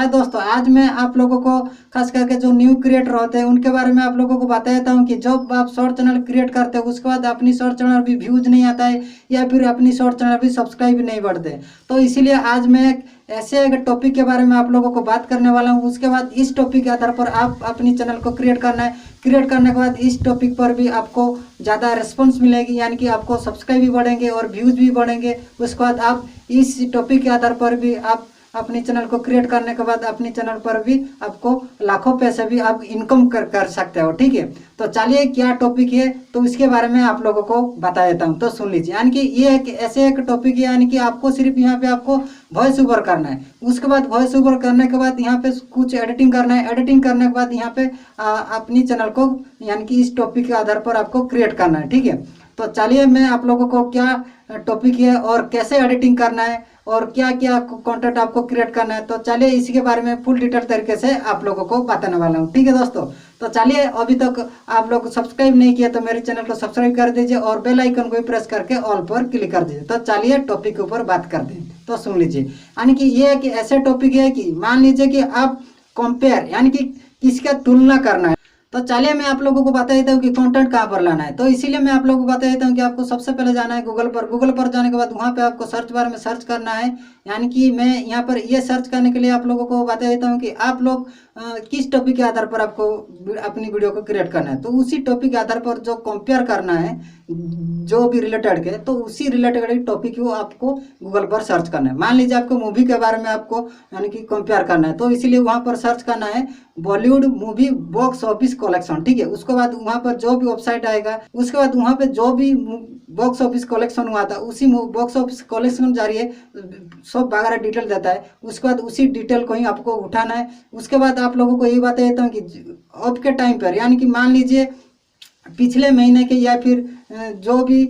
हाय दोस्तों, आज मैं आप लोगों को खास करके जो न्यू क्रिएटर होते हैं उनके बारे में आप लोगों को बता देता हूं कि जब आप शॉर्ट चैनल क्रिएट करते हो उसके बाद अपनी शॉर्ट चैनल भी व्यूज नहीं आता है या फिर अपनी शॉर्ट चैनल भी सब्सक्राइब नहीं बढ़ते। तो इसीलिए आज मैं ऐसे एक टॉपिक के बारे में आप लोगों को बात करने वाला हूं। उसके बाद इस टॉपिक के आधार पर आप अपनी चैनल को क्रिएट करना है। क्रिएट करने के बाद इस टॉपिक पर भी आपको ज़्यादा रिस्पॉन्स मिलेगी, यानी कि आपको सब्सक्राइब भी बढ़ेंगे और व्यूज़ भी बढ़ेंगे। उसके बाद आप इस टॉपिक के आधार पर भी आप अपनी चैनल को क्रिएट करने के बाद अपनी चैनल पर भी आपको लाखों पैसे भी आप इनकम कर सकते हो। ठीक है, तो चलिए क्या टॉपिक है तो इसके बारे में आप लोगों को बता देता हूँ, तो सुन लीजिए। यानी कि ये एक ऐसे एक टॉपिक है, यानी कि आपको सिर्फ यहाँ पे आपको वॉइस ओवर करना है। उसके बाद वॉइस ओवर करने के बाद यहाँ पे कुछ एडिटिंग करना है। एडिटिंग करने के बाद यहाँ पे अपनी चैनल को यानी कि इस टॉपिक के आधार पर आपको क्रिएट करना है। ठीक है, तो चलिए मैं आप लोगों को क्या टॉपिक है और कैसे एडिटिंग करना है और क्या क्या कंटेंट आपको क्रिएट करना है, तो चलिए इसी के बारे में फुल डिटेल तरीके से आप लोगों को बताने वाला हूँ। ठीक है दोस्तों, तो चलिए अभी तक आप लोग सब्सक्राइब नहीं किया तो मेरे चैनल को सब्सक्राइब कर दीजिए और बेल आइकन को भी प्रेस करके ऑल पर क्लिक कर दीजिए। तो चलिए टॉपिक के ऊपर बात करते हैं, तो सुन लीजिए। यानी कि ये एक ऐसे टॉपिक है कि मान लीजिए कि आप कंपेयर यानी कि किसका तुलना करना है। तो चलिए मैं आप लोगों को बता देता हूँ कि कंटेंट कहाँ पर लाना है। तो इसीलिए मैं आप लोगों को बता देता हूँ कि आपको सबसे पहले जाना है गूगल पर। गूगल पर जाने के बाद वहाँ पे आपको सर्च बार में सर्च करना है। यानी कि मैं यहाँ पर ये सर्च करने के लिए आप लोगों को बता देता हूँ कि आप लोग किस टॉपिक के आधार पर आपको अपनी वीडियो को क्रिएट करना है। तो उसी टॉपिक के आधार पर जो कंपेयर करना है जो भी रिलेटेड के, तो उसी रिलेटेड टॉपिक को आपको गूगल पर सर्च करना है। मान लीजिए आपको मूवी के बारे में आपको यानी कि कंपेयर करना है, तो इसीलिए वहाँ पर सर्च करना है Bollywood movie box office collection. ठीक है, उसके बाद वहाँ पर जो भी वेबसाइट आएगा, उसके बाद वहाँ पे जो भी बॉक्स ऑफिस कलेक्शन हुआ था उसी बॉक्स ऑफिस कलेक्शन जारी है सब वगैरह डिटेल देता है। उसके बाद उसी डिटेल को ही आपको उठाना है। उसके बाद आप लोगों को यही बता देता हूँ कि अब के टाइम पर यानी कि मान लीजिए पिछले महीने के या फिर जो भी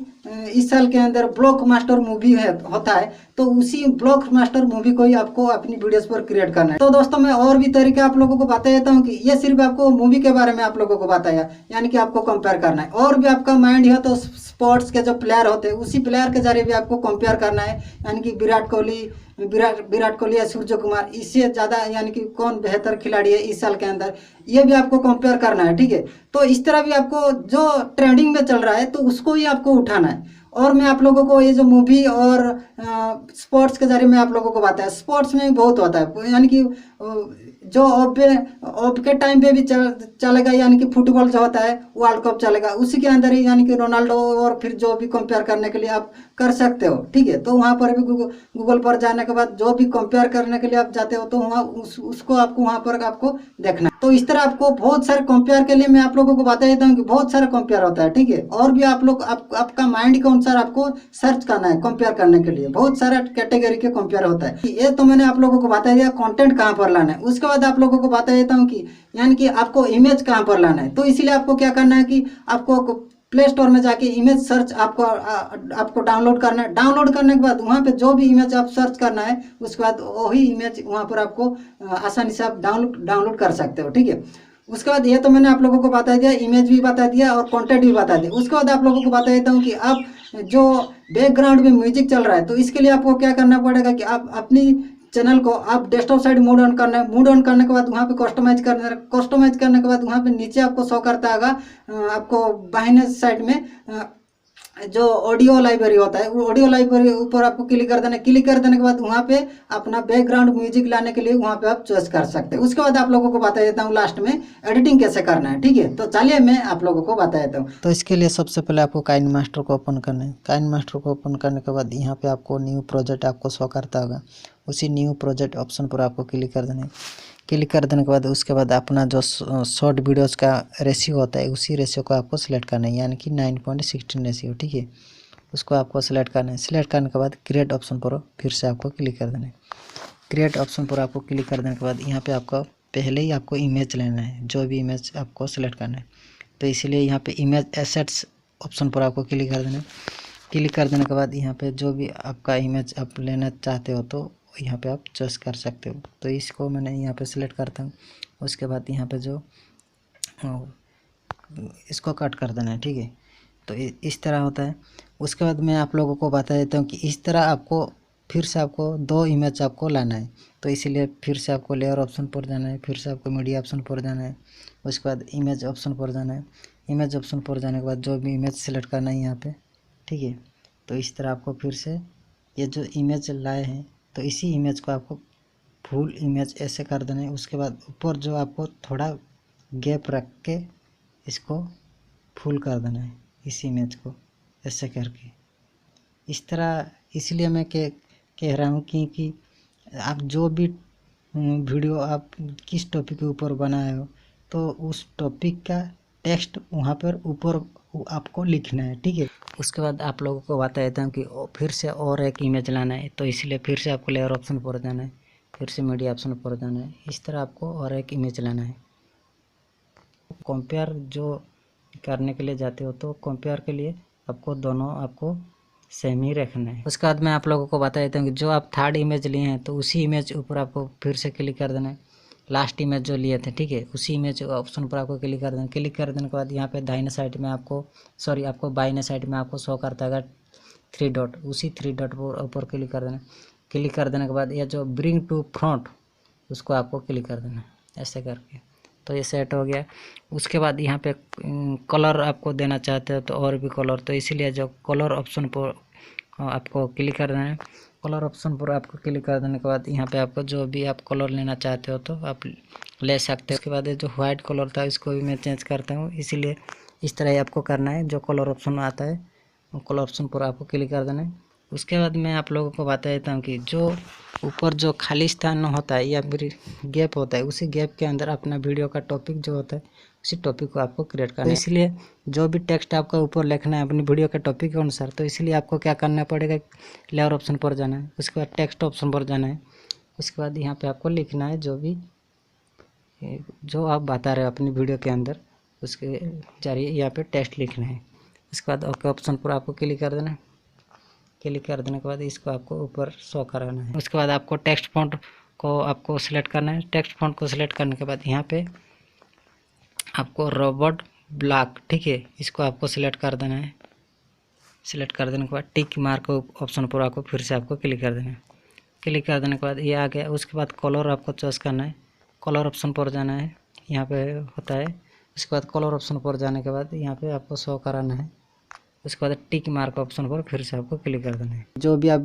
इस साल के अंदर ब्लॉकबस्टर मूवी है होता है, तो उसी ब्लॉकबस्टर मूवी को ही आपको अपनी वीडियोस पर क्रिएट करना है। तो दोस्तों मैं और भी तरीके आप लोगों को बता देता हूँ कि ये सिर्फ आपको मूवी के बारे में आप लोगों को बताया, यानी कि आपको कंपेयर करना है। और भी आपका माइंड है तो स्पोर्ट्स के जो प्लेयर होते हैं उसी प्लेयर के जरिए भी आपको कंपेयर करना है। यानी कि विराट कोहली या सूर्य कुमार, इससे ज़्यादा यानी कि कौन बेहतर खिलाड़ी है इस साल के अंदर, ये भी आपको कंपेयर करना है। ठीक है, तो इस तरह भी आपको जो ट्रेंडिंग में चल रहा है तो उसको ही आपको उठाना है। और मैं आप लोगों को ये जो मूवी और स्पोर्ट्स के जरिए मैं आप लोगों को बताया, स्पोर्ट्स में भी बहुत होता है। यानी कि जो अब के टाइम पे भी चलेगा, यानी कि फुटबॉल जो होता है वर्ल्ड कप चलेगा, उसी के अंदर ही यानी कि रोनाल्डो और फिर जो भी कंपेयर करने के लिए आप कर सकते हो। ठीक है, तो वहाँ पर भी गूगल पर जाने के बाद जो भी कंपेयर करने के लिए आप जाते हो तो वहाँ उसको आपको वहाँ पर आपको देखना है। तो इस तरह आपको बहुत सारे कंपेयर के लिए मैं आप लोगों को बता देता हूँ कि बहुत सारा कंपेयर होता है। ठीक है, और भी आप लोग आपका माइंड के अनुसार आपको सर्च करना है। कंपेयर करने के लिए बहुत सारा कैटेगरी के कंपेयर होता है। ये तो मैंने आप लोगों को बता दिया कंटेंट कहाँ पर लाना है। उसके बाद आप लोगों को बता देता हूँ कि यानी कि आपको इमेज कहाँ पर लाना है। तो इसीलिए आपको क्या करना है कि आपको प्ले स्टोर में जाके इमेज सर्च आपको डाउनलोड करना है। डाउनलोड करने के बाद वहाँ पे जो भी इमेज आप सर्च करना है उसके बाद वही इमेज वहाँ पर आपको आसानी से आप डाउनलोड कर सकते हो। ठीक है, उसके बाद ये तो मैंने आप लोगों को बता दिया, इमेज भी बता दिया और कंटेंट भी बता दिया। उसके बाद आप लोगों को बता देता हूँ कि आप जो बैकग्राउंड में म्यूजिक चल रहा है तो इसके लिए आपको क्या करना पड़ेगा कि आप अपनी चैनल को आप डेस्कटॉप साइड मोड ऑन करना है। मोड ऑन करने के बाद वहाँ पे कस्टमाइज करने के बाद वहाँ पे नीचे आपको शो करता होगा आपको बाहिने साइड में जो ऑडियो लाइब्रेरी होता है, वो ऑडियो लाइब्रेरी ऊपर आपको क्लिक कर देना है। क्लिक कर देने के बाद वहाँ पे अपना बैकग्राउंड म्यूजिक लाने के लिए वहाँ पे आप चॉइस कर सकते हैं। उसके बाद आप लोगों को बता देता हूँ लास्ट में एडिटिंग कैसे करना है। ठीक है, तो चलिए मैं आप लोगों को बता देता हूँ। तो इसके लिए सबसे पहले आपको काइन मास्टर को ओपन करना है। काइन मास्टर को ओपन करने के बाद यहाँ पे आपको न्यू प्रोजेक्ट आपको शो करता होगा, उसी न्यू प्रोजेक्ट ऑप्शन पर आपको क्लिक कर देना है। क्लिक कर देने के बाद उसके बाद अपना जो शॉर्ट वीडियोस का रेशियो होता है उसी रेशियो को आपको सिलेक्ट करना है, यानी कि 9:16 रेशियो। ठीक है, उसको आपको सिलेक्ट करना है। सिलेक्ट करने के बाद क्रिएट ऑप्शन पर फिर से आपको क्लिक कर देना है। क्रिएट ऑप्शन पर आपको क्लिक कर देने के बाद यहाँ पे आपको पहले ही आपको इमेज लेना है, जो भी इमेज आपको सिलेक्ट करना है। तो इसीलिए यहाँ पे इमेज एसेट्स ऑप्शन पर आपको क्लिक कर देना है। क्लिक कर देने के बाद यहाँ पे जो भी आपका इमेज आप लेना चाहते हो तो यहाँ पे आप चॉइस कर सकते हो। तो इसको मैंने यहाँ पे सिलेक्ट करता हूँ। उसके बाद यहाँ पे जो इसको कट कर देना है। ठीक है, तो इस तरह होता है। उसके बाद मैं आप लोगों को बता देता हूँ कि इस तरह आपको फिर से आपको 2 इमेज आपको लाना है। तो इसीलिए फिर से आपको लेयर ऑप्शन पर जाना है, फिर से आपको मीडिया ऑप्शन पर जाना है, उसके बाद इमेज ऑप्शन पर जाना है। इमेज ऑप्शन पर जाने के बाद जो भी इमेज सेलेक्ट करना है यहाँ पे, ठीक है। तो इस तरह आपको फिर से ये जो इमेज लाए हैं तो इसी इमेज को आपको फुल इमेज ऐसे कर देना है। उसके बाद ऊपर जो आपको थोड़ा गैप रख के इसको फुल कर देना है, इस इमेज को ऐसे करके। इस तरह इसलिए मैं कह रहा हूँ कि आप जो भी वीडियो आप किस टॉपिक के ऊपर बनाए हो तो उस टॉपिक का टेक्स्ट वहाँ पर ऊपर आपको लिखना है, ठीक है। उसके बाद आप लोगों को बता देता हूँ कि फिर से और एक इमेज लाना है। तो इसलिए फिर से आपको लेयर ऑप्शन पर जाना है, फिर से मीडिया ऑप्शन पर जाना है। इस तरह आपको और एक इमेज लाना है। कंपेयर जो करने के लिए जाते हो तो कंपेयर के लिए आपको दोनों आपको सेम ही रखना है। उसके बाद मैं आप लोगों को बता देता हूँ कि जो आप थर्ड इमेज लिए हैं तो उसी इमेज ऊपर आपको फिर से क्लिक कर देना है। लास्ट इमेज जो लिए थे, ठीक है, उसी इमेज ऑप्शन पर आपको क्लिक कर देना। क्लिक कर देने के बाद यहाँ पे दाहिने साइड में आपको बाइने साइड में आपको शो करता है 3 डॉट, उसी 3 डॉट पर ऊपर क्लिक कर देना। क्लिक कर देने के बाद यह जो ब्रिंग टू फ्रंट उसको आपको क्लिक कर देना ऐसे करके। तो ये सेट हो गया। उसके बाद यहाँ पे कलर आपको देना चाहते हो तो और भी कलर, तो इसीलिए जो कलर ऑप्शन पर आपको क्लिक कर देना है। कलर ऑप्शन पर आपको क्लिक कर देने के बाद यहाँ पे आपको जो भी आप कलर लेना चाहते हो तो आप ले सकते हो। उसके बाद जो वाइट कलर था इसको भी मैं चेंज करता हूँ, इसीलिए इस तरह ही आपको करना है। जो कलर ऑप्शन आता है कलर ऑप्शन पर आपको क्लिक कर देना है। उसके बाद मैं आप लोगों को बता देता हूँ कि जो ऊपर जो खाली स्थान होता है या फिर गैप होता है उसी गैप के अंदर अपना वीडियो का टॉपिक जो होता है उसी टॉपिक को आपको क्रिएट करना है। इसलिए जो भी टेक्स्ट आपका ऊपर लिखना है अपनी वीडियो के टॉपिक के अनुसार, तो इसलिए आपको क्या करना पड़ेगा, लेयर ऑप्शन पर जाना है, उसके बाद टेक्स्ट ऑप्शन पर जाना है। उसके बाद यहाँ पे आपको लिखना है जो आप बता रहे हो अपनी वीडियो के अंदर, उसके जरिए यहाँ पे टेक्स्ट लिखना है। उसके बाद ओके ऑप्शन पर आपको क्लिक कर देना है। क्लिक कर देने के बाद इसको आपको ऊपर शो कराना है। उसके बाद आपको टेक्स्ट फॉन्ट को आपको सिलेक्ट करना है। टेक्स्ट फॉन्ट को सिलेक्ट करने के बाद यहाँ पे आपको रॉबर्ट ब्लैक, ठीक है, इसको आपको सिलेक्ट कर देना है। सिलेक्ट कर देने के बाद टिक मार्क ऑप्शन पर आपको फिर से आपको क्लिक कर देना है। क्लिक कर देने के बाद ये आ गया। उसके बाद कलर आपको चॉइस करना है। कलर ऑप्शन पर जाना है, यहाँ पे होता है। उसके बाद कलर ऑप्शन पर जाने के बाद यहाँ पे आपको शो कराना है। उसके बाद टिक मार्क ऑप्शन पर फिर से आपको क्लिक कर देना है। जो भी आप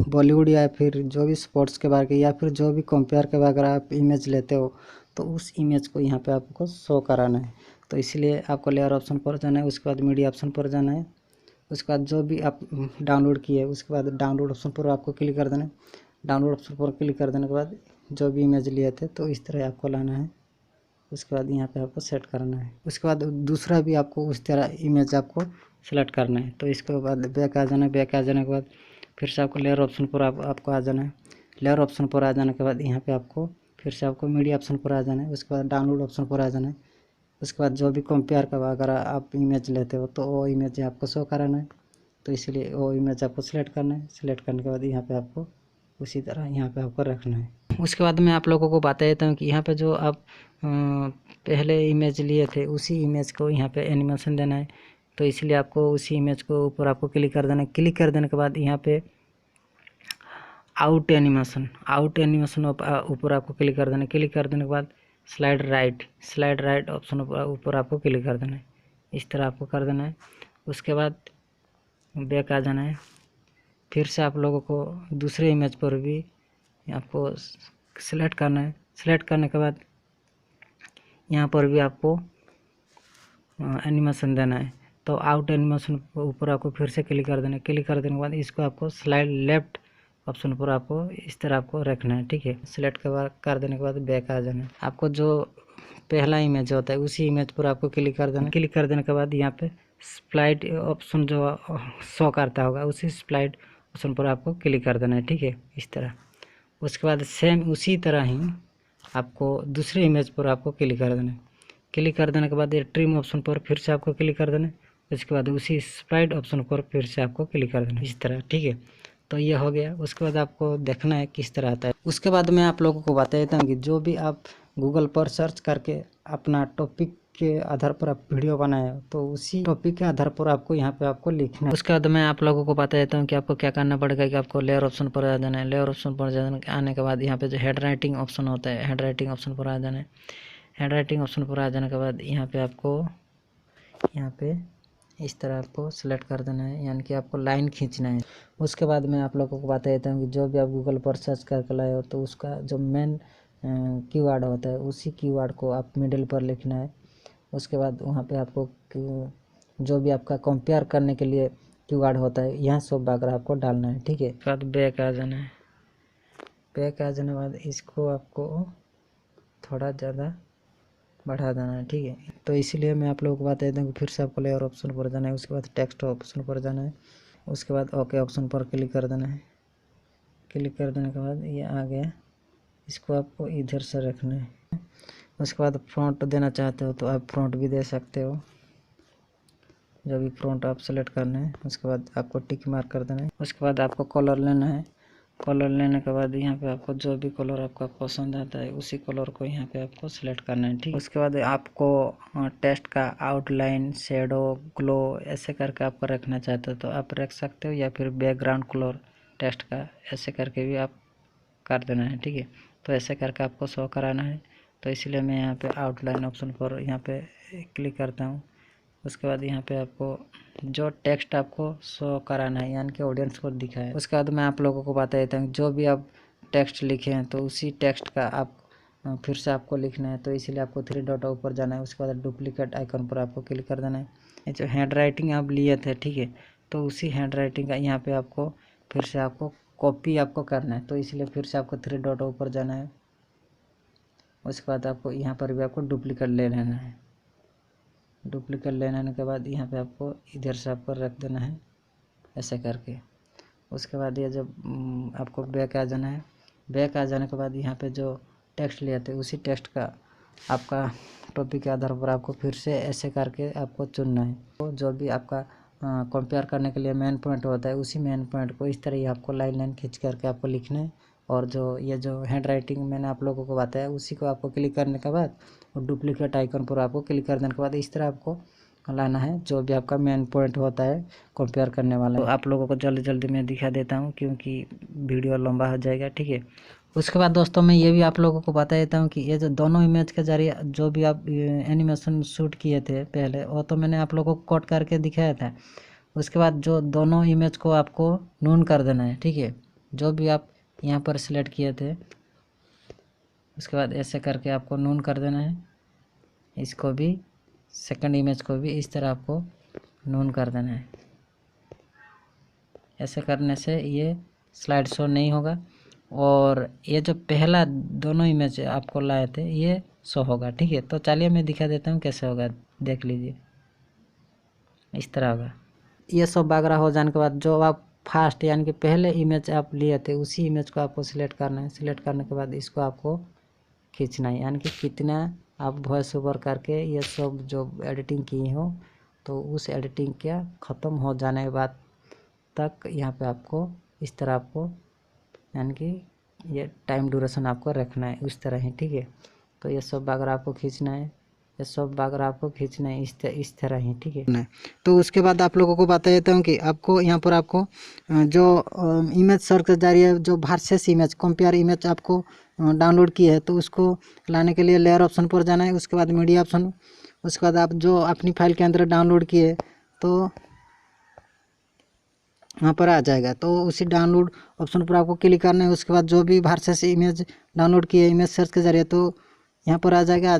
बॉलीवुड या फिर जो भी स्पोर्ट्स के बारे के या फिर जो भी कंपेयर के बारे आप इमेज लेते हो तो उस इमेज को यहाँ पे आपको शो कराना है। तो इसलिए आपको लेयर ऑप्शन पर जाना है। उसके बाद मीडिया ऑप्शन पर जाना है। उसके बाद जो भी आप डाउनलोड किए उसके बाद डाउनलोड ऑप्शन पर आपको क्लिक कर देना है। डाउनलोड ऑप्शन पर क्लिक कर देने के बाद जो भी इमेज लिए थे तो इस तरह आपको लाना है। उसके बाद यहाँ पे आपको सेट करना है। उसके बाद दूसरा भी आपको उस तरह इमेज आपको सेलेक्ट करना है। तो इसके बाद बैक आ जाना है। बैक आ जाने के बाद फिर से आपको लेयर ऑप्शन पर आपको आ जाना है। लेयर ऑप्शन पर आ जाने के बाद यहाँ पे आपको फिर से आपको मीडिया ऑप्शन पर आ जाना है। उसके बाद डाउनलोड ऑप्शन पर आ जाना है। उसके बाद जो भी कंपेयर का अगर आप इमेज लेते हो तो वो इमेज आपको शो कराना है। तो इसलिए वो इमेज आपको सिलेक्ट करना है। सिलेक्ट करने के बाद यहाँ पे आपको उसी तरह यहाँ पे आपको रखना है। उसके बाद मैं आप लोगों को बता देता हूँ कि यहाँ पे जो आप पहले इमेज लिए थे उसी इमेज को यहाँ पे एनिमेशन देना है। तो इसलिए आपको उसी इमेज को ऊपर आपको क्लिक कर देना है। क्लिक कर देने के बाद यहाँ पे आउट एनिमेशन ऊपर आपको क्लिक कर देना है। क्लिक कर देने के बाद स्लाइड राइट ऑप्शन ऊपर आपको क्लिक कर देना है। इस तरह आपको कर देना है। उसके बाद बैक आ जाना है। फिर से आप लोगों को दूसरे इमेज पर भी आपको सिलेक्ट करना है। सिलेक्ट करने के बाद यहाँ पर भी आपको एनिमेशन देना है। तो आउट एनिमेशन ऊपर आपको फिर से क्लिक कर देना है। क्लिक कर देने के बाद इसको आपको स्लाइड लेफ्ट ऑप्शन पर आपको इस तरह आपको रखना है, ठीक है। सिलेक्ट कर देने के बाद बैक आ जाना है। आपको जो पहला इमेज होता है उसी इमेज पर आपको क्लिक कर देना है। क्लिक कर देने के बाद यहाँ पे स्प्लाइट ऑप्शन जो शो करता होगा उसी स्प्लाइट ऑप्शन पर आपको क्लिक कर देना है, ठीक है, इस तरह। उसके बाद सेम उसी तरह ही आपको दूसरे इमेज पर आपको क्लिक कर देना है। क्लिक कर देने के बाद ये ट्रिम ऑप्शन पर फिर से आपको क्लिक कर देना है। उसके बाद उसी स्प्लाइट ऑप्शन पर फिर से आपको क्लिक कर देना है, इस तरह, ठीक है। तो ये हो गया। उसके बाद आपको देखना है किस तरह आता है। उसके बाद मैं आप लोगों को बता देता हूँ कि जो भी आप गूगल पर सर्च करके अपना टॉपिक के आधार पर आप वीडियो बनाए हो तो उसी टॉपिक के आधार पर आपको यहाँ पे आपको लिखना है। उसके बाद मैं आप लोगों को बता देता हूँ कि आपको क्या करना पड़ेगा कि आपको लेयर ऑप्शन पर आ जाना है। लेयर ऑप्शन पर आने के बाद यहाँ पे जो हेड राइटिंग ऑप्शन होता है, हेड राइटिंग ऑप्शन पर आ जाना है। हेड राइटिंग ऑप्शन पर आ जाने के बाद यहाँ पे आपको यहाँ पे इस तरह आपको सेलेक्ट कर देना है, यानी कि आपको लाइन खींचना है। उसके बाद मैं आप लोगों को बता देता हूँ कि जो भी आप गूगल पर सर्च करके लाए हो तो उसका जो मेन कीवर्ड होता है उसी कीवर्ड को आप मिडिल पर लिखना है। उसके बाद वहाँ पे आपको जो भी आपका कंपेयर करने के लिए कीवर्ड होता है यहाँ सब वगैरह आपको डालना है, ठीक है। उसके बाद बैक आ जाना है। बैक आ जाने के बाद इसको आपको थोड़ा ज़्यादा बढ़ा देना है, ठीक है। तो इसीलिए मैं आप लोगों को बता देता हूँ कि फिर से आपको लेयर ऑप्शन पर जाना है। उसके बाद टेक्स्ट ऑप्शन पर जाना है। उसके बाद ओके ऑप्शन पर क्लिक कर देना है। क्लिक कर देने के बाद ये आ गया, इसको आपको इधर से रखना है। उसके बाद फ्रंट देना चाहते हो तो आप फ्रंट भी दे सकते हो, जो भी फ्रंट आप सेलेक्ट करना है। उसके बाद आपको टिक मार्क कर देना है। उसके बाद आपको कलर लेना है। कलर लेने के बाद यहाँ पे आपको जो भी कलर आपका पसंद आता है उसी कलर को यहाँ पे आपको सेलेक्ट करना है, ठीक है। उसके बाद आपको टेक्स्ट का आउटलाइन, शेडो, ग्लो ऐसे करके आपको रखना चाहते हो तो आप रख सकते हो, या फिर बैकग्राउंड कलर टेक्स्ट का ऐसे करके भी आप कर देना है, ठीक है। तो ऐसे करके आपको शो कराना है, तो इसलिए मैं यहाँ पे आउटलाइन ऑप्शन पर यहाँ पे क्लिक करता हूँ। उसके बाद यहाँ पे आपको जो टेक्स्ट आपको शो कराना है यानी कि ऑडियंस को दिखाए। उसके बाद मैं आप लोगों को बता देता हूँ जो भी आप टेक्स्ट लिखे हैं तो उसी टेक्स्ट का आप फिर से आपको लिखना है, तो इसीलिए आपको 3 डॉट ऊपर जाना है। उसके बाद डुप्लीकेट आइकन पर आपको क्लिक कर देना है। ये जो हैंड राइटिंग आप लिए थे, ठीक है, तो उसी हैंड राइटिंग का यहाँ पे आपको फिर से आपको कॉपी आपको करना है, तो इसलिए फिर से आपको 3 डॉट ऊपर जाना है। उसके बाद आपको यहाँ पर भी आपको डुप्लीकेट ले लेना है। डुप्लीकेट ले लेने के बाद यहाँ पे आपको इधर से आपको रख देना है ऐसे करके। उसके बाद ये जब आपको बैक आ जाना है। बैक आ जाने के बाद यहाँ पे जो टेक्स्ट लिए थे उसी टेक्स्ट का आपका टॉपिक के आधार पर आपको फिर से ऐसे करके आपको चुनना है। तो जो भी आपका कंपेयर करने के लिए मेन पॉइंट होता है उसी मेन पॉइंट को इस तरह ही आपको लाइन लाइन खींच करके आपको लिखना है। और जो ये जो हैंड राइटिंग मैंने आप लोगों को बताया उसी को आपको क्लिक करने के बाद और डुप्लीकेट आइकन पर आपको क्लिक कर देने के बाद इस तरह आपको लाना है जो भी आपका मेन पॉइंट होता है कंपेयर करने वाला। तो आप लोगों को जल्दी जल्दी मैं दिखा देता हूँ क्योंकि वीडियो लंबा हो जाएगा, ठीक है। उसके बाद दोस्तों मैं ये भी आप लोगों को बता देता हूँ कि ये जो दोनों इमेज के जरिए जो भी आप एनिमेशन शूट किए थे पहले, वो तो मैंने आप लोगों को कट करके दिखाया था। उसके बाद जो दोनों इमेज को आपको नून कर देना है, ठीक है, जो भी आप यहाँ पर सिलेक्ट किए थे। उसके बाद ऐसे करके आपको नून कर देना है। इसको भी सेकंड इमेज को भी इस तरह आपको नून कर देना है। ऐसे करने से ये स्लाइड शो नहीं होगा और ये जो पहला दोनों इमेज आपको लाए थे ये शो होगा, ठीक है। तो चलिए मैं दिखा देता हूँ कैसे होगा, देख लीजिए। इस तरह होगा। ये सब वगैरह हो जाने के बाद जो आप फर्स्ट यानी कि पहले इमेज आप लिए थे उसी इमेज को आपको सिलेक्ट करना है। सिलेक्ट करने के बाद इसको आपको खींचना है, यानी कि कितना आप वॉइस ओवर करके ये सब जो एडिटिंग की हो तो उस एडिटिंग के ख़त्म हो जाने के बाद तक यहाँ पे आपको इस तरह आपको यानी कि ये टाइम ड्यूरेशन आपको रखना है उस तरह ही, ठीक है। तो ये सब वगैरह आपको खींचना है, ये सब वगैरह आपको खींचना है इस तरह ही, ठीक है। तो उसके बाद आप लोगों को बता देता हूँ कि आपको यहाँ पर आपको जो इमेज सर्च जा रही है, जो वर्सेस इमेज कंपेयर इमेज आपको डाउनलोड की है तो उसको लाने के लिए लेयर ऑप्शन पर जाना है। उसके बाद मीडिया ऑप्शन, उसके बाद आप जो अपनी फाइल के अंदर डाउनलोड किए तो वहाँ पर आ जाएगा, तो उसी डाउनलोड ऑप्शन पर आपको क्लिक करना है। उसके बाद जो भी वर्सेस इमेज डाउनलोड किए इमेज सर्च के जरिए तो यहाँ पर आ जाएगा।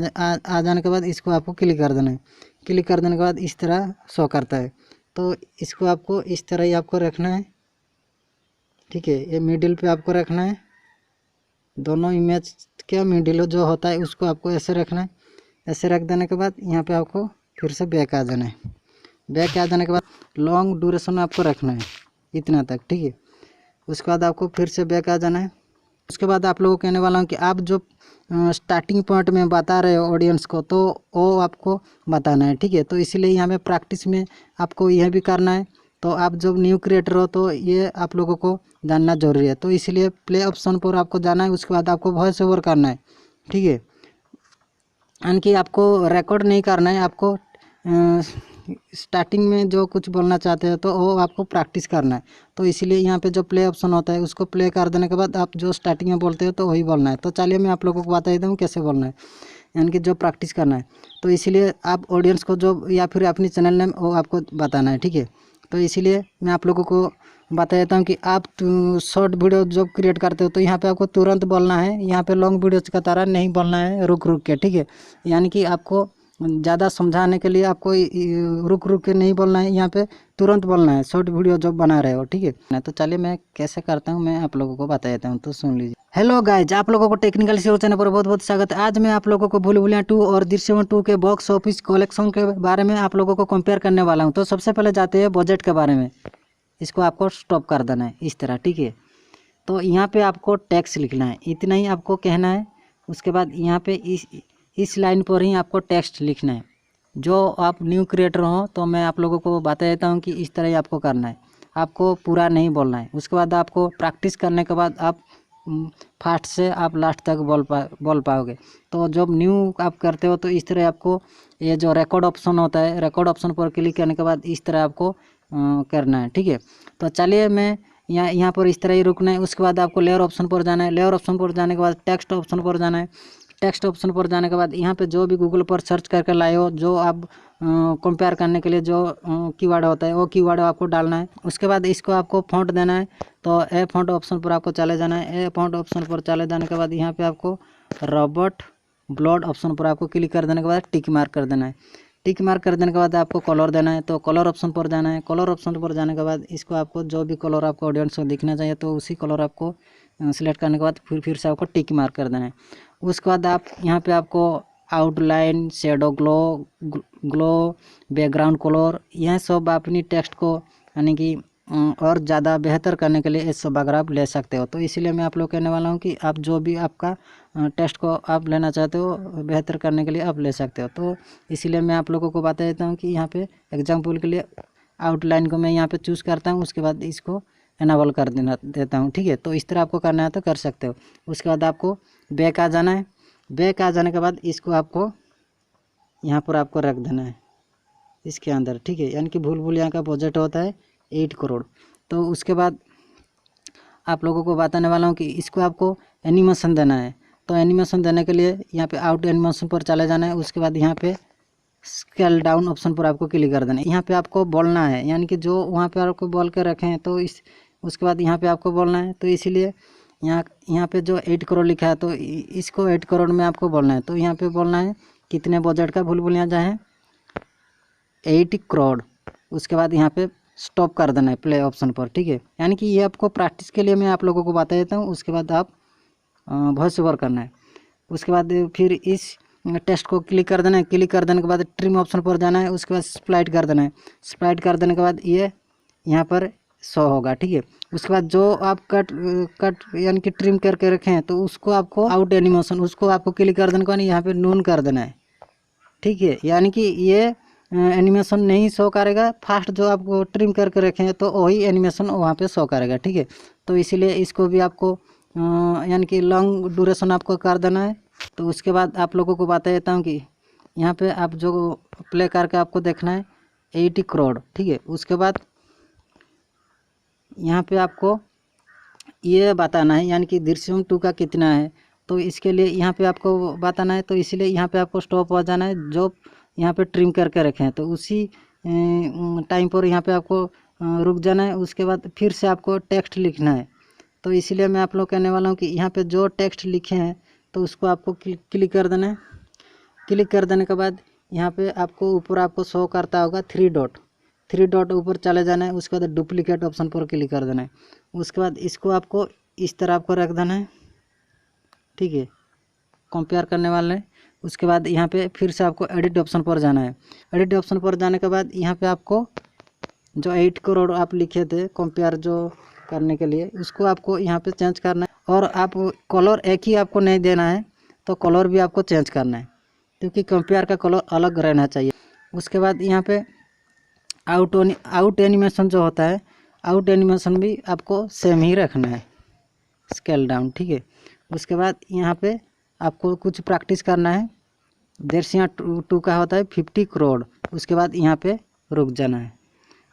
आ जाने के बाद इसको आपको क्लिक कर देना है। क्लिक कर देने के बाद इस तरह शो करता है, तो इसको आपको इस तरह ही आपको रखना है, ठीक है। ये मिडिल पे आपको रखना है, दोनों इमेज के मिडिल जो होता है उसको आपको ऐसे रखना है। ऐसे रख देने के बाद यहाँ पे आपको फिर से बैक आ जाना है। बैक आ जाने के बाद लॉन्ग ड्यूरेशन आपको रखना है इतना तक, ठीक है। उसके बाद आपको फिर से बैक आ जाना है। उसके बाद आप लोगों को कहने वाला हूँ कि आप जो स्टार्टिंग पॉइंट में बता रहे हो ऑडियंस को तो वो आपको बताना है, ठीक है। तो इसीलिए यहाँ पे प्रैक्टिस में आपको यह भी करना है। तो आप जब न्यू क्रिएटर हो तो ये आप लोगों को जानना जरूरी है, तो इसीलिए प्ले ऑप्शन पर आपको जाना है। उसके बाद आपको वॉइस ओवर करना है, ठीक है। यानी कि आपको रिकॉर्ड नहीं करना है, आपको स्टार्टिंग में जो कुछ बोलना चाहते हो तो वो आपको प्रैक्टिस करना है। तो इसीलिए यहाँ पे जो प्ले ऑप्शन होता है उसको प्ले कर देने के बाद आप जो स्टार्टिंग में बोलते हो तो वही बोलना है। तो चलिए मैं आप लोगों को बता देता हूँ कैसे बोलना है, यानी कि जो प्रैक्टिस करना है। तो इसीलिए आप ऑडियंस को जो या फिर अपनी चैनल नेम वो आपको बताना है, ठीक है। तो इसीलिए मैं आप लोगों को बता देता हूँ कि आप शॉर्ट वीडियो जब क्रिएट करते हो तो यहाँ पे आपको तुरंत बोलना है, यहाँ पे लॉन्ग वीडियोज़ का तरह नहीं बोलना है रुक रुक के, ठीक है। यानी कि आपको ज़्यादा समझाने के लिए आपको रुक रुक के नहीं बोलना है, यहाँ पे तुरंत बोलना है शॉर्ट वीडियो जब बना रहे हो, ठीक है। तो चलिए मैं कैसे करता हूँ मैं आप लोगों को बता देता हूँ, तो सुन लीजिए। हेलो गाइज, आप लोगों को टेक्निकल SEO चैनल पर बहुत बहुत स्वागत है। आज मैं आप लोगों को भूल भुलैया 2 और दृश्यम 2 के बॉक्स ऑफिस कलेक्शन के बारे में आप लोगों को कंपेयर करने वाला हूँ। तो सबसे पहले जाते हैं बजट के बारे में। इसको आपको स्टॉप कर देना है इस तरह, ठीक है। तो यहाँ पे आपको टैक्स लिखना है, इतना ही आपको कहना है। उसके बाद यहाँ पे इस लाइन पर ही आपको टेक्स्ट लिखना है। जो आप न्यू क्रिएटर हो तो मैं आप लोगों को बता देता हूँ कि इस तरह ही आपको करना है, आपको पूरा नहीं बोलना है। उसके बाद आपको प्रैक्टिस करने के बाद आप फास्ट से आप लास्ट तक बोल पाओगे। तो जब न्यू आप करते हो तो इस तरह आपको ये जो रिकॉर्ड ऑप्शन होता है, रिकॉर्ड ऑप्शन पर क्लिक करने के बाद इस तरह आपको करना है, ठीक है। तो चलिए मैं यहाँ पर इस तरह ही रुकना है। उसके बाद आपको लेयर ऑप्शन पर जाना है। लेयर ऑप्शन पर जाने के बाद टेक्स्ट ऑप्शन पर जाना है। टेक्स्ट ऑप्शन पर जाने के बाद यहाँ पे जो भी गूगल पर सर्च करके लाए हो, जो आप कंपेयर करने के लिए जो कीवर्ड होता है वो कीवर्ड आपको डालना है। उसके बाद इसको आपको फ़ॉन्ट देना है। तो ए फ़ॉन्ट ऑप्शन पर आपको चले जाना है। ए फ़ॉन्ट ऑप्शन पर चले जाने के बाद यहाँ पे आपको रॉबर्ट ब्लॉड ऑप्शन पर आपको क्लिक कर देने के बाद टिक मार्क कर देना है। टिक मार्क कर देने के बाद आपको कलर देना है। तो कलर ऑप्शन पर जाना है। कलर ऑप्शन पर जाने के बाद इसको आपको जो भी कलर आपको ऑडियंस को दिखना चाहिए तो उसी कलर आपको सिलेक्ट करने के बाद फिर से आपको टिक मार्क कर देना है। उसके बाद आप यहाँ पे आपको outline, shadow, glow, background colour, यह सब अपनी टेक्स्ट को यानी कि और ज़्यादा बेहतर करने के लिए ये सब अगर आप ले सकते हो। तो इसीलिए मैं आप लोग कहने वाला हूँ कि आप जो भी आपका टेक्स्ट को आप लेना चाहते हो बेहतर करने के लिए आप ले सकते हो। तो इसीलिए मैं आप लोगों को बता देता हूँ कि यहाँ पे एग्जाम्पल के लिए आउटलाइन को मैं यहाँ पे चूज़ करता हूँ। उसके बाद इसको एनाबल कर देता हूँ, ठीक है। तो इस तरह आपको करना है तो कर सकते हो। उसके बाद आपको बैक आ जाना है। बैक आ जाने के बाद इसको आपको यहाँ पर आपको रख देना है इसके अंदर, ठीक है। यानी कि भूल भुलैया का बजट होता है 8 करोड़। तो उसके बाद आप लोगों को बताने वाला हूँ कि इसको आपको एनिमेशन देना है। तो एनिमेशन देने के लिए यहाँ पे आउट एनिमेशन पर चले जाना है। उसके बाद यहाँ पे स्केल डाउन ऑप्शन पर आपको क्लिक कर देना है। यहाँ पे आपको बोलना है, यानी कि जो वहाँ पे आपको बोल के रखे हैं तो उसके बाद यहाँ पे आपको बोलना है। तो इसीलिए यहाँ पे जो 8 करोड़ लिखा है तो इसको 8 करोड़ में आपको बोलना है। तो यहाँ पे बोलना है कितने बजट का भूल भुलैया जाए 8 करोड़। उसके बाद यहाँ पे स्टॉप कर देना है प्ले ऑप्शन पर, ठीक है। यानी कि ये आपको प्रैक्टिस के लिए मैं आप लोगों को बता देता हूँ। उसके बाद आप वॉइस ओवर करना है। उसके बाद फिर इस टेक्स्ट को क्लिक कर देना है। क्लिक कर देने के बाद ट्रिम ऑप्शन पर जाना है। उसके बाद स्प्लाइट कर देना है। स्प्लाइट कर देने के बाद ये यहाँ पर शो होगा, ठीक है। उसके बाद जो आप कट यानी कि ट्रिम करके रखे हैं तो उसको आपको आउट एनिमेशन उसको आपको क्लिक कर देने को नहीं, यहाँ पे नून कर देना है, ठीक है। यानी कि ये एनिमेशन नहीं शो करेगा, फास्ट जो आपको ट्रिम करके रखे हैं तो वही एनिमेशन वहाँ पे शो करेगा, ठीक है। तो इसीलिए इसको भी आपको यानी कि लॉन्ग ड्यूरेशन आपको कर देना है। तो उसके बाद आप लोगों को बता देता हूँ कि यहाँ पे आप जो प्ले करके आपको देखना है 80 करोड़, ठीक है। उसके बाद यहाँ पे आपको ये बताना है यानी कि दृश्यम 2 का कितना है। तो इसके लिए यहाँ पे आपको बताना है। तो इसीलिए यहाँ पे आपको स्टॉप हो जाना है। जो यहाँ पे ट्रिम करके रखे हैं तो उसी टाइम पर यहाँ पे आपको रुक जाना है। उसके बाद फिर से आपको टेक्स्ट लिखना है। तो इसीलिए मैं आप लोग कहने वाला हूँ कि यहाँ पे जो टेक्स्ट लिखे हैं तो उसको आपको क्लिक कर देना है। क्लिक कर देने के बाद यहाँ पे आपको ऊपर आपको शो करता होगा 3 डॉट ऊपर चले जाना है। उसके बाद डुप्लीकेट ऑप्शन पर क्लिक कर देना है। उसके बाद इसको आपको इस तरह आपको रख देना है, ठीक है, कंपेयर करने वाले। उसके बाद यहाँ पे फिर से आपको एडिट ऑप्शन पर जाना है। एडिट ऑप्शन पर जाने के बाद यहाँ पे आपको जो 8 करोड़ आप लिखे थे कंपेयर जो करने के लिए उसको आपको यहाँ पे चेंज करना है। और आप कलर एक ही आपको नहीं देना है, तो कलर भी आपको चेंज करना है क्योंकि कंपेयर का कलर अलग रहना चाहिए। उसके बाद यहाँ पे आउट एनिमेशन जो होता है, आउट एनिमेशन भी आपको सेम ही रखना है, स्केल डाउन, ठीक है। उसके बाद यहाँ पे आपको कुछ प्रैक्टिस करना है। दृश्य टू का होता है 50 करोड़। उसके बाद यहाँ पे रुक जाना है।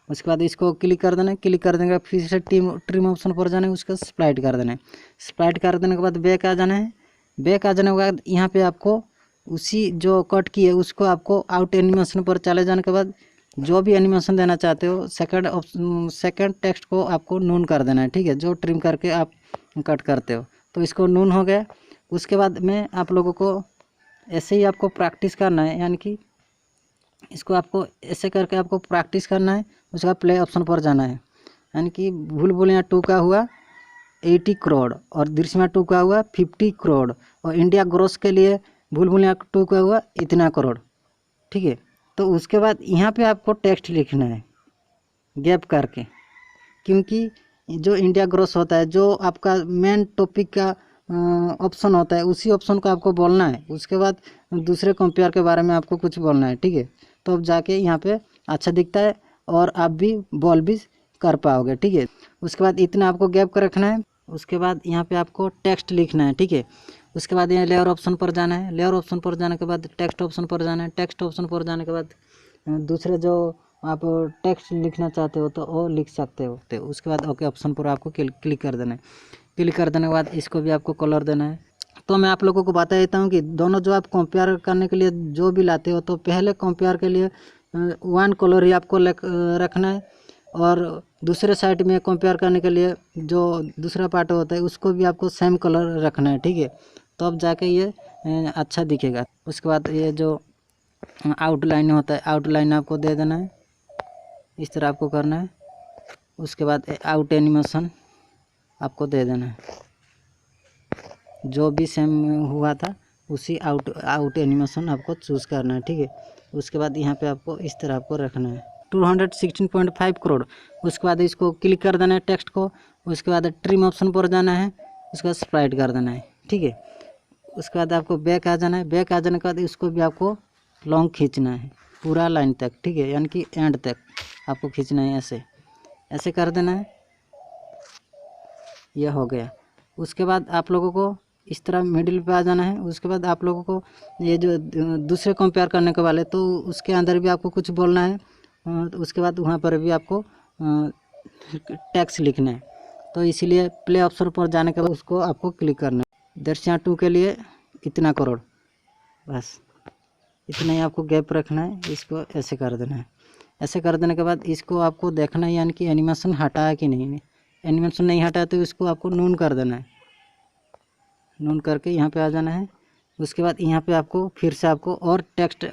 उसके बाद इसको क्लिक कर देना है। क्लिक कर देने के बाद फिर से ट्रिम ऑप्शन पर जाना है, उसको स्प्लाइट कर देना है। स्प्लाइट कर देने के बाद बैक आ जाना है। बैक आ जाने के बाद यहाँ पे आपको उसी जो कट की है उसको आपको आउट एनिमेशन पर चले जाने के बाद जो भी एनिमेशन देना चाहते हो सेकंड टेक्स्ट को आपको नून कर देना है, ठीक है, जो ट्रिम करके आप कट करते हो। तो इसको नून हो गया। उसके बाद में आप लोगों को ऐसे ही आपको प्रैक्टिस करना है, यानी कि इसको आपको ऐसे करके आपको प्रैक्टिस करना है। उसके बाद प्ले ऑप्शन पर जाना है, यानी कि भूल भुलैया 2 का हुआ 80 करोड़ और दृश्यम 2 का हुआ 50 करोड़ और इंडिया ग्रोस के लिए भूल भुलैया 2 का हुआ इतना करोड़, ठीक है। तो उसके बाद यहाँ पे आपको टेक्स्ट लिखना है गैप करके, क्योंकि जो इंडिया ग्रोस होता है, जो आपका मेन टॉपिक का ऑप्शन होता है, उसी ऑप्शन को आपको बोलना है। उसके बाद दूसरे कंपेयर के बारे में आपको कुछ बोलना है, ठीक है। तो अब जाके यहाँ पे अच्छा दिखता है और आप भी बोल भी कर पाओगे, ठीक है। उसके बाद इतना आपको गैप कर रखना है। उसके बाद यहाँ पे आपको टेक्स्ट लिखना है, ठीक है। उसके बाद यहाँ लेयर ऑप्शन पर जाना है। लेयर ऑप्शन पर जाने के बाद टेक्स्ट ऑप्शन पर जाना है। टेक्स्ट ऑप्शन पर जाने के बाद दूसरे जो आप टेक्स्ट लिखना चाहते हो तो वो लिख सकते हो। तो उसके बाद ओके ऑप्शन पर आपको क्लिक कर देना है। क्लिक कर देने के बाद इसको भी आपको कलर देना है। तो मैं आप लोगों को बता देता हूँ कि दोनों जो आप कंपेयर करने के लिए जो भी लाते हो, तो पहले कंपेयर के लिए 1 कलर ही आपको रखना है और दूसरे साइड में कंपेयर करने के लिए जो दूसरा पार्ट होता है उसको भी आपको सेम कलर रखना है, ठीक है। तो अब जाके ये अच्छा दिखेगा। उसके बाद ये जो आउटलाइन होता है, आउटलाइन आपको दे देना है, इस तरह आपको करना है। उसके बाद आउट एनिमेशन आपको दे देना है, जो भी सेम हुआ था उसी आउट एनिमेशन आपको चूज़ करना है, ठीक है। उसके बाद यहाँ पे आपको इस तरह आपको रखना है 216.5 करोड़। उसके बाद इसको क्लिक कर देना है टेक्स्ट को। उसके बाद ट्रिम ऑप्शन पर जाना है, उसके बाद स्प्लाइट कर देना है, ठीक है। उसके बाद आपको बैक आ जाना है। बैक आ जाने के बाद इसको भी आपको लॉन्ग खींचना है पूरा लाइन तक, ठीक है, यानी कि एंड तक आपको खींचना है। ऐसे ऐसे कर देना है। यह हो गया। उसके बाद आप लोगों को इस तरह मिडिल पे आ जाना है। उसके बाद आप लोगों को ये जो दूसरे कंपेयर करने के वाले, तो उसके अंदर भी आपको कुछ बोलना है। तो उसके बाद वहाँ पर भी आपको टेक्स्ट लिखना है। तो इसीलिए प्ले ऑप्शन पर जाने के बाद उसको आपको क्लिक करना है। दृश्यम 2 के लिए इतना करोड़, बस इतना ही आपको गैप रखना है। इसको ऐसे कर देना है। ऐसे कर देने के बाद इसको आपको देखना है, यानी कि एनिमेशन हटा है कि नहीं। एनिमेशन नहीं हटा तो इसको आपको नून कर देना है। नून करके यहाँ पे आ जाना है। उसके बाद यहाँ पे आपको फिर से आपको और टेक्स्ट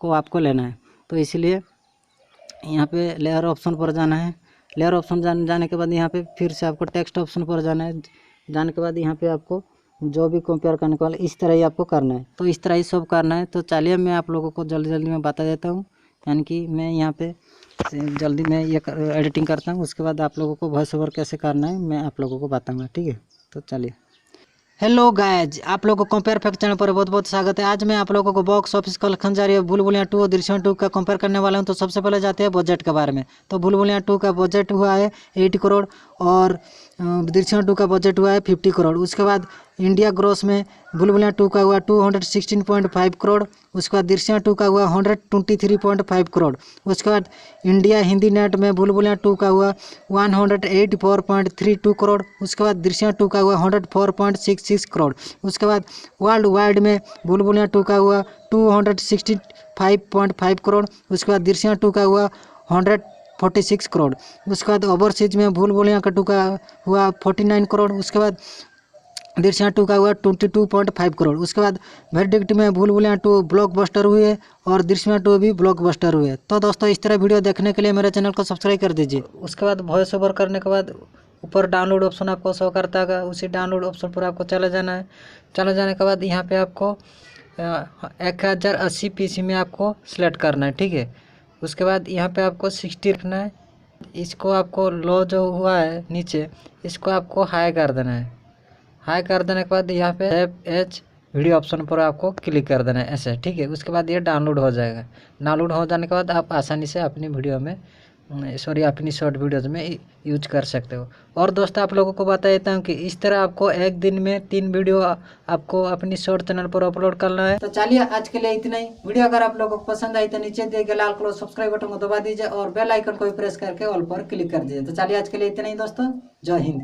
को आपको लेना है। तो इसीलिए यहाँ पे लेयर ऑप्शन पर जाना है। लेयर ऑप्शन जाने के बाद यहाँ पे फिर से आपको टेक्स्ट ऑप्शन पर जाना है। जाने के बाद यहाँ पे आपको जो भी कंपेयर करने के वाले इस तरह ही आपको करना है। तो इस तरह ही सब करना है। तो चलिए मैं आप लोगों को जल्दी जल्दी में बता देता हूँ, यानी कि मैं यहाँ पे जल्दी में ये एडिटिंग करता हूँ। उसके बाद आप लोगों को वॉइस ओवर कैसे करना है मैं आप लोगों को बताऊँगा, ठीक है। तो चलिए। हेलो गाइज, आप लोगों को कंपेयर फैक्ट चैनल पर बहुत बहुत स्वागत है। आज मैं आप लोगों को बॉक्स ऑफिस कलेक्शन जारी है भूल भुलैया 2 और दृश्यम 2 का कंपेयर करने वाला हूं। तो सबसे पहले जाते हैं बजट के बारे में। तो भूल भुलैया 2 का बजट हुआ है 80 करोड़ और दृश्यम 2 का बजट हुआ है 50 करोड़। उसके बाद इंडिया ग्रोस में भूल भुलैया 2 का हुआ 216.5 करोड़। उसके बाद दृश्यम 2 का हुआ 123.5 करोड़। उसके बाद इंडिया हिंदी नेट में भूल भुलैया 2 का हुआ 184.32 करोड़। उसके बाद दृश्यम 2 का हुआ 104.66 करोड़। उसके बाद वर्ल्ड वाइड में भूल भुलैया 2 का हुआ 265.5 करोड़। उसके बाद दृश्यम 2 का हुआ 146 करोड़। उसके बाद ओवरसीज में भूल भुलैया 2 का हुआ 49 करोड़। उसके बाद दृश्यम 2 का हुआ 22.5 करोड़। उसके बाद वर्डिक्ट में भूल भुलैया 2 ब्लॉकबस्टर हुए और दृश्यम 2 भी ब्लॉकबस्टर हुए। तो दोस्तों इस तरह वीडियो देखने के लिए मेरे चैनल को सब्सक्राइब कर दीजिए। उसके बाद वॉइस ओवर करने के बाद ऊपर डाउनलोड ऑप्शन आपको शो करता है, उसी डाउनलोड ऑप्शन पर आपको चले जाना है। चले जाने के बाद यहाँ पे आपको 1080 PC में आपको सेलेक्ट करना है, ठीक है। उसके बाद यहाँ पे आपको 60 रखना है। इसको आपको लो जो हुआ है नीचे, इसको आपको हाई कर देना है। हाई कर देने के बाद यहाँ पे सेव एज वीडियो ऑप्शन पर आपको क्लिक कर देना है ऐसे, ठीक है। उसके बाद ये डाउनलोड हो जाएगा। डाउनलोड हो जाने के बाद आप आसानी से अपनी वीडियो में सॉरी अपनी शॉर्ट वीडियोज़ में यूज कर सकते हो। और दोस्तों आप लोगों को बता देता हूँ कि इस तरह आपको एक दिन में 3 वीडियो आपको अपनी शॉर्ट चैनल पर अपलोड करना है। तो चलिए आज के लिए इतना ही। वीडियो अगर आप लोगों को पसंद आई तो नीचे दिए गए लाल कलर सब्सक्राइब बटन को दबा दीजिए और बेल आइकन को भी प्रेस करके ऑल पर क्लिक कर दीजिए। तो चलिए आज के लिए इतना ही दोस्तों, जय हिंद।